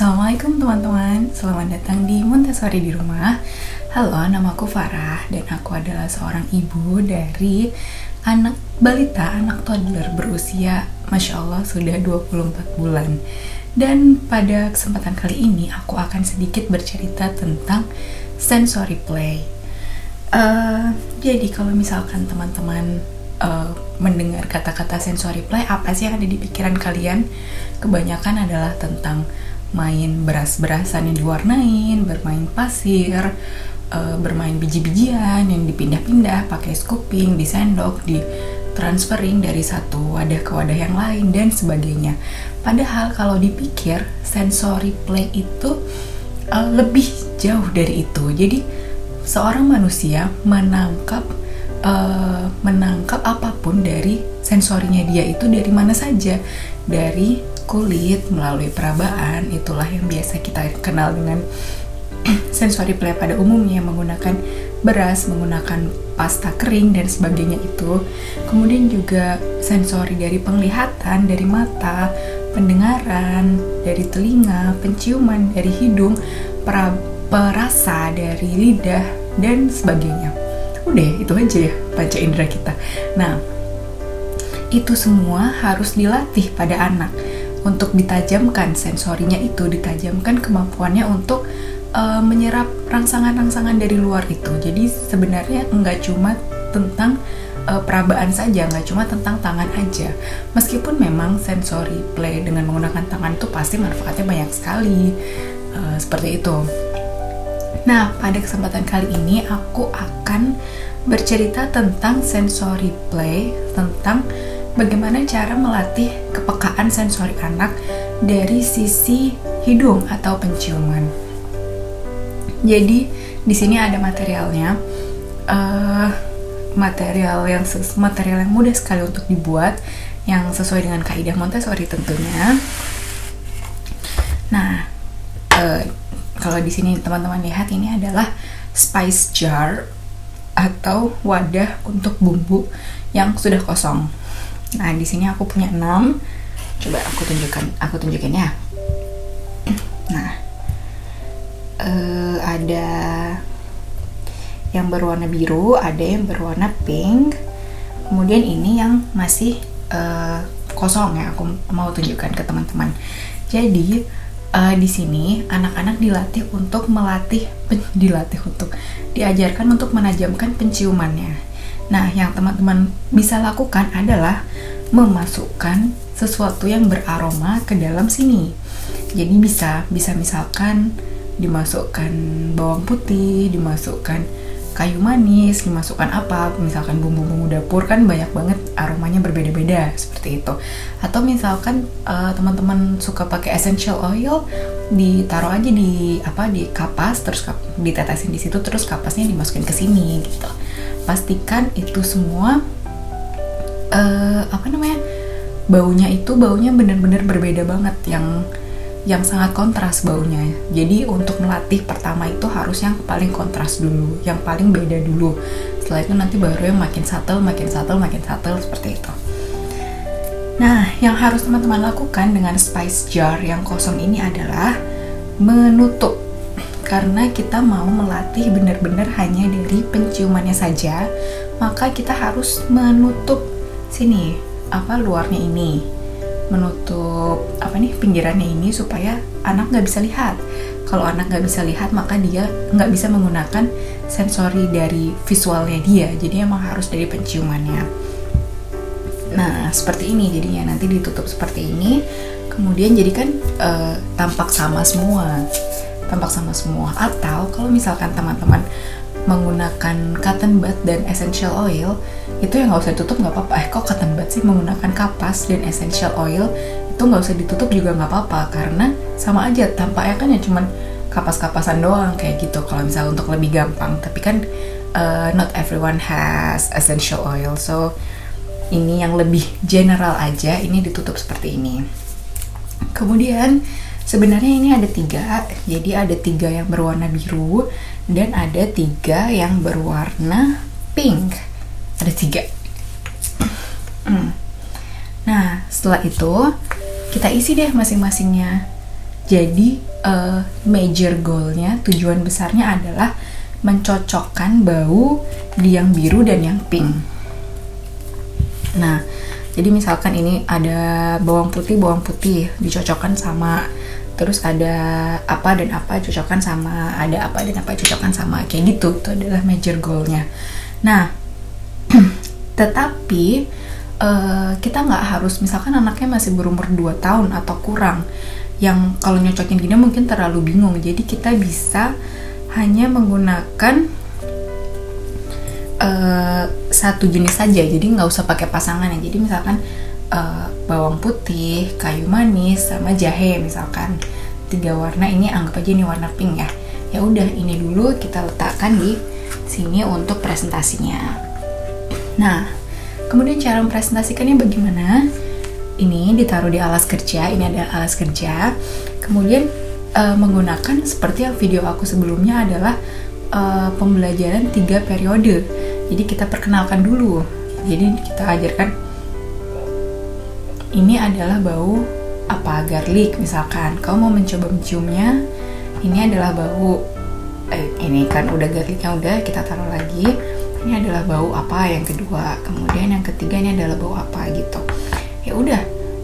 Assalamualaikum teman-teman, selamat datang di Montessori di Rumah. Halo, namaku Farah dan aku adalah seorang ibu dari anak balita, anak toddler berusia Masya Allah sudah 24 bulan. Dan pada kesempatan kali ini aku akan sedikit bercerita tentang sensory play. Jadi kalau misalkan teman-teman mendengar kata-kata sensory play, apa sih yang ada di pikiran kalian? Kebanyakan adalah tentang main beras-berasan yang diwarnain, bermain pasir, bermain biji-bijian yang dipindah-pindah pakai scooping, disendok, ditransferring dari satu wadah ke wadah yang lain dan sebagainya. Padahal kalau dipikir sensory play itu lebih jauh dari itu. Jadi seorang manusia menangkap apapun dari sensorinya dia itu dari mana saja, dari kulit melalui perabaan. Itulah yang biasa kita kenal dengan sensory play pada umumnya, menggunakan beras, menggunakan pasta kering dan sebagainya itu. Kemudian juga sensori dari penglihatan, dari mata, pendengaran, dari telinga, penciuman, dari hidung, perasa dari lidah dan sebagainya. Udah, itu aja ya panca indera kita. Nah, itu semua harus dilatih pada anak untuk ditajamkan sensorinya itu, ditajamkan kemampuannya untuk menyerap rangsangan-rangsangan dari luar itu. Jadi sebenarnya nggak cuma tentang perabaan saja, nggak cuma tentang tangan aja. Meskipun memang sensory play dengan menggunakan tangan itu pasti manfaatnya banyak sekali, seperti itu. Nah, pada kesempatan kali ini aku akan bercerita tentang sensory play, tentang bagaimana cara melatih kepekaan sensori anak dari sisi hidung atau penciuman. Jadi di sini ada materialnya, material yang mudah sekali untuk dibuat, yang sesuai dengan kaidah Montessori tentunya. Nah, kalau di sini teman-teman lihat, ini adalah spice jar atau wadah untuk bumbu yang sudah kosong. Nah, di sini aku punya 6. Coba aku tunjukin ya. Nah, ada yang berwarna biru, ada yang berwarna pink. Kemudian ini yang masih kosong ya, aku mau tunjukkan ke teman-teman. Jadi di sini anak-anak diajarkan untuk menajamkan penciumannya. Nah, yang teman-teman bisa lakukan adalah memasukkan sesuatu yang beraroma ke dalam sini. Jadi bisa misalkan dimasukkan bawang putih, dimasukkan kayu manis, dimasukkan apa, misalkan bumbu-bumbu dapur, kan banyak banget aromanya berbeda-beda seperti itu. Atau misalkan teman-teman suka pakai essential oil, ditaruh aja di kapas, terus ditetesin di situ, terus kapasnya dimasukin ke sini gitu. Pastikan itu semua baunya benar-benar berbeda banget, yang sangat kontras baunya. Jadi untuk melatih pertama itu harus yang paling kontras dulu, yang paling beda dulu. Setelah itu nanti baru yang makin subtle seperti itu. Nah, yang harus teman-teman lakukan dengan spice jar yang kosong ini adalah menutup. Karena kita mau melatih benar-benar hanya dari penciumannya saja, maka kita harus menutup sini, luarnya ini, menutup pinggirannya ini supaya anak nggak bisa lihat. Kalau anak nggak bisa lihat, maka dia nggak bisa menggunakan sensori dari visualnya dia. Jadi emang harus dari penciumannya. Nah, seperti ini jadinya, nanti ditutup seperti ini. Kemudian jadikan tampak sama semua. Atau kalau misalkan teman-teman menggunakan cotton bud dan essential oil, itu yang nggak usah ditutup nggak apa-apa. Kok cotton bud sih, menggunakan kapas dan essential oil itu nggak usah ditutup juga nggak apa-apa, karena sama aja tampaknya kan ya cuman kapas-kapasan doang kayak gitu kalau misalnya untuk lebih gampang. Tapi kan not everyone has essential oil, so ini yang lebih general aja, ini ditutup seperti ini. Kemudian sebenarnya ini ada 3, jadi ada 3 yang berwarna biru dan ada 3 yang berwarna pink. Ada 3. Nah, setelah itu kita isi deh masing-masingnya. Jadi major goalnya, tujuan besarnya adalah mencocokkan bau di yang biru dan yang pink. Nah, jadi misalkan ini ada bawang putih dicocokkan sama, terus ada apa dan apa cocokkan sama, ada apa dan apa cocokkan sama, kayak gitu. Itu adalah major goalnya. Nah, tetapi kita nggak harus, misalkan anaknya masih berumur 2 tahun atau kurang, yang kalau nyocokin gini mungkin terlalu bingung. Jadi kita bisa hanya menggunakan satu jenis saja, jadi nggak usah pakai pasangan ya. Jadi misalkan bawang putih, kayu manis, sama jahe misalkan, 3 warna ini anggap aja ini warna pink ya. Ya udah, ini dulu kita letakkan di sini untuk presentasinya. Nah, kemudian cara mempresentasikannya bagaimana? Ini ditaruh di alas kerja, ini ada alas kerja. Kemudian menggunakan seperti yang video aku sebelumnya adalah pembelajaran 3 periode. Jadi kita perkenalkan dulu. Jadi kita ajarkan ini adalah bau apa, garlic misalkan. Kamu mau mencoba menciumnya, ini adalah bau ini kan udah garlicnya udah kita taruh lagi. Ini adalah bau apa yang kedua, kemudian yang ketiga ini adalah bau apa gitu. Ya udah,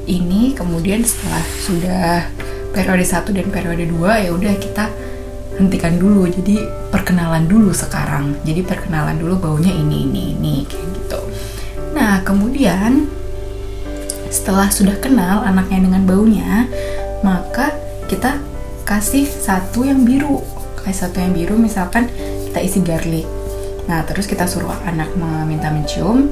ini kemudian setelah sudah periode 1 dan periode 2, ya udah kita hentikan dulu. Jadi perkenalan dulu sekarang. Jadi perkenalan dulu baunya ini kayak gitu. Nah, kemudian setelah sudah kenal anaknya dengan baunya, maka kita kasih satu yang biru. Kasih satu yang biru, misalkan kita isi garlic. Nah, terus kita suruh anak meminta mencium,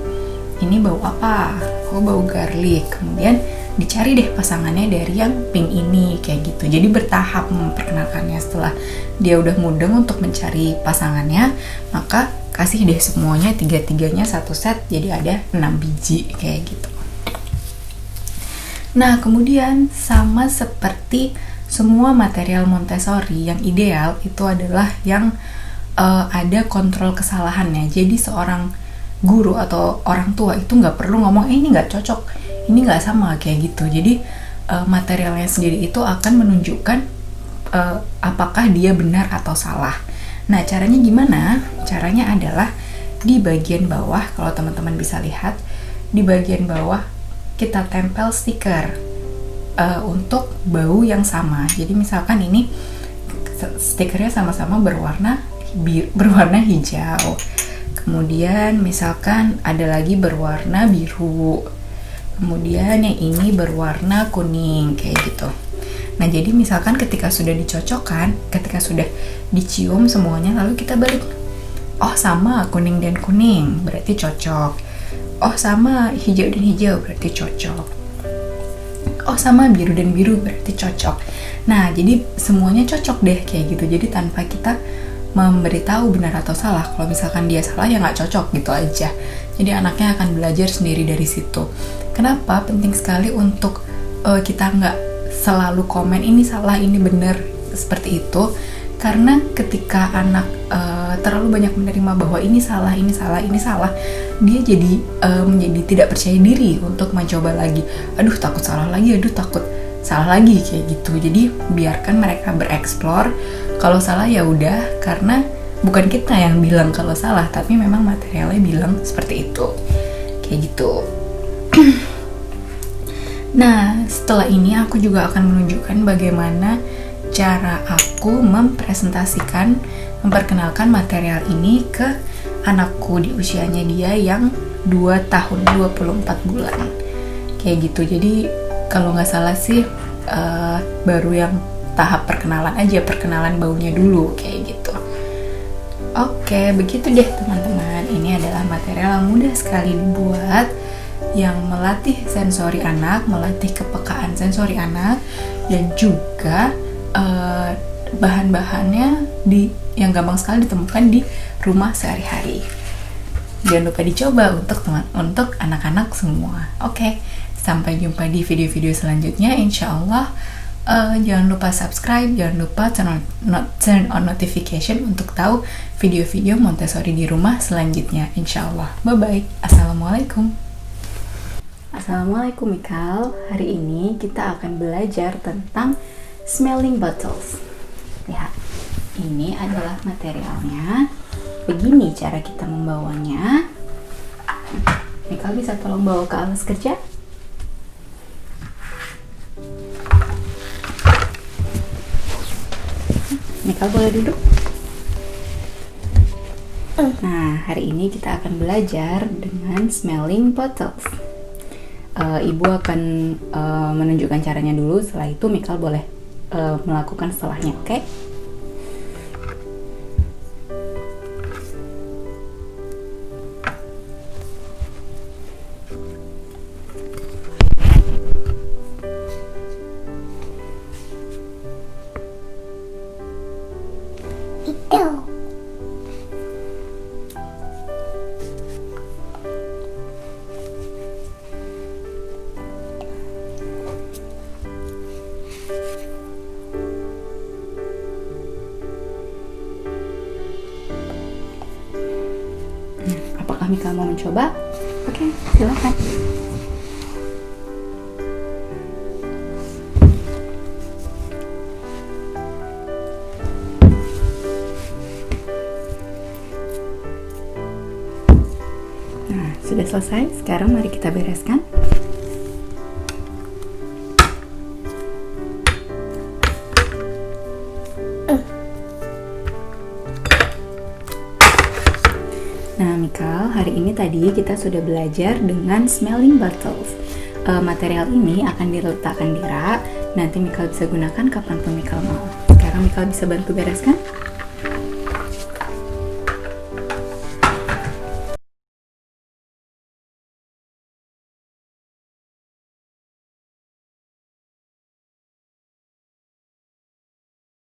ini bau apa? Oh, bau garlic. Kemudian dicari deh pasangannya dari yang pink ini, kayak gitu. Jadi bertahap memperkenalkannya. Setelah dia udah mudeng untuk mencari pasangannya, maka kasih deh semuanya, 3-3-nya satu set, jadi ada 6 biji, kayak gitu. Nah, kemudian sama seperti semua material Montessori, yang ideal itu adalah yang ada kontrol kesalahannya. Jadi seorang guru atau orang tua itu nggak perlu ngomong ini nggak cocok, ini nggak sama, kayak gitu. Jadi materialnya sendiri itu akan menunjukkan apakah dia benar atau salah. Nah, caranya gimana? Caranya adalah di bagian bawah, kalau teman-teman bisa lihat, di bagian bawah kita tempel stiker untuk bau yang sama. Jadi misalkan ini stikernya sama-sama berwarna hijau, kemudian misalkan ada lagi berwarna biru, kemudian yang ini berwarna kuning, kayak gitu. Nah, jadi misalkan ketika sudah dicocokkan, ketika sudah dicium semuanya, lalu kita balik, oh sama kuning dan kuning, berarti cocok. Oh sama hijau dan hijau, berarti cocok. Oh sama biru dan biru, berarti cocok. Nah, jadi semuanya cocok deh, kayak gitu. Jadi tanpa kita memberitahu benar atau salah. Kalau misalkan dia salah, ya nggak cocok, gitu aja. Jadi anaknya akan belajar sendiri dari situ. Kenapa penting sekali untuk kita nggak selalu komen ini salah, ini benar, seperti itu? Karena ketika anak terlalu banyak menerima bahwa ini salah, dia jadi menjadi tidak percaya diri untuk mencoba lagi. Aduh, takut salah lagi, kayak gitu. Jadi biarkan mereka bereksplor. Kalau salah ya udah, karena bukan kita yang bilang kalau salah, tapi memang materialnya bilang seperti itu, kayak gitu. Nah, setelah ini aku juga akan menunjukkan bagaimana cara aku memperkenalkan material ini ke anakku di usianya dia yang 2 tahun 24 bulan, kayak gitu. Jadi kalau nggak salah sih baru yang tahap perkenalan aja, perkenalan baunya dulu, kayak gitu. Oke, begitu deh teman-teman. Ini adalah material yang mudah sekali dibuat, yang melatih sensori anak, melatih kepekaan sensori anak, dan juga bahan-bahannya yang gampang sekali ditemukan di rumah sehari-hari. Jangan lupa dicoba untuk anak-anak semua. Oke, sampai jumpa di video-video selanjutnya, insya Allah. Jangan lupa subscribe, jangan lupa turn on notification untuk tahu video-video Montessori di rumah selanjutnya, insya Allah. Bye-bye. Assalamualaikum. Assalamualaikum Mikal. Hari ini kita akan belajar tentang smelling bottles. Lihat, ini adalah materialnya. Begini cara kita membawanya. Mikal bisa tolong bawa ke alas kerja? Mikal boleh duduk? Nah, hari ini kita akan belajar dengan smelling bottles. Ibu akan menunjukkan caranya dulu, setelah itu Mikal boleh melakukan setelahnya, oke? Apakah Mikal mau mencoba? Oke, silakan. Nah, sudah selesai. Sekarang mari kita bereskan. Nah, Mikal, hari ini tadi kita sudah belajar dengan smelling bottles. Material ini akan diletakkan di rak. Nanti Mikal bisa gunakan kapanpun Mikal mau. Sekarang Mikal bisa bantu bereskan?